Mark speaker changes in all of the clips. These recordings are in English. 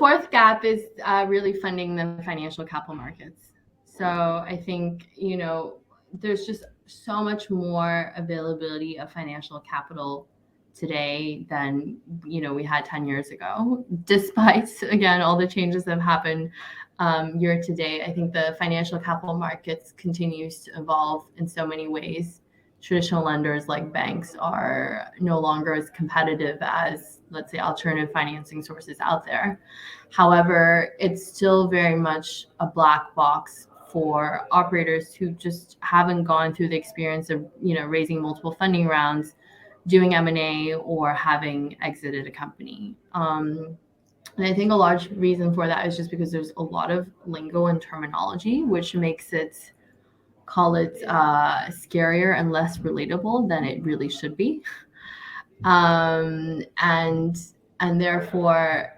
Speaker 1: fourth gap is really funding the financial capital markets. So I think, there's just so much more availability of financial capital today than, we had 10 years ago, despite, again, all the changes that have happened year to date. I think the financial capital markets continues to evolve in so many ways. Traditional lenders like banks are no longer as competitive as, let's say, alternative financing sources out there. However, it's still very much a black box for operators who just haven't gone through the experience of, raising multiple funding rounds, doing M&A, or having exited a company. And I think a large reason for that is just because there's a lot of lingo and terminology, which makes it, call it scarier and less relatable than it really should be. And therefore,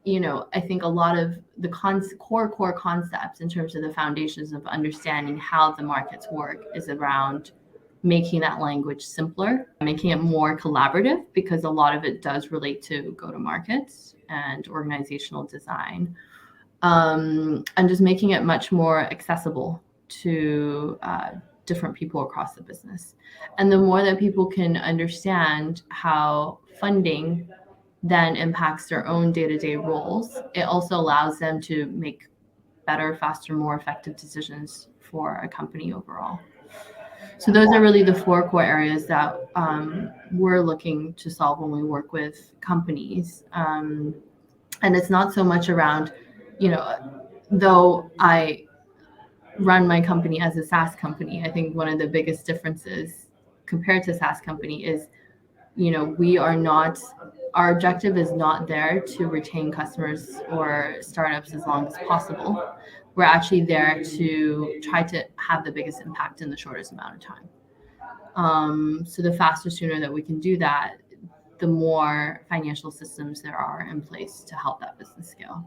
Speaker 1: I think a lot of the core concepts in terms of the foundations of understanding how the markets work is around making that language simpler, making it more collaborative, because a lot of it does relate to go-to-market and organizational design, and just making it much more accessible to different people across the business. And the more that people can understand how funding then impacts their own day-to-day roles, it also allows them to make better, faster, more effective decisions for a company overall. So those are really the four core areas that we're looking to solve when we work with companies. And it's not so much around, though I run my company as a SaaS company, I think one of the biggest differences compared to SaaS company is, our objective is not there to retain customers or startups as long as possible. We're actually there to try to have the biggest impact in the shortest amount of time. So the faster, sooner that we can do that, the more financial systems there are in place to help that business scale.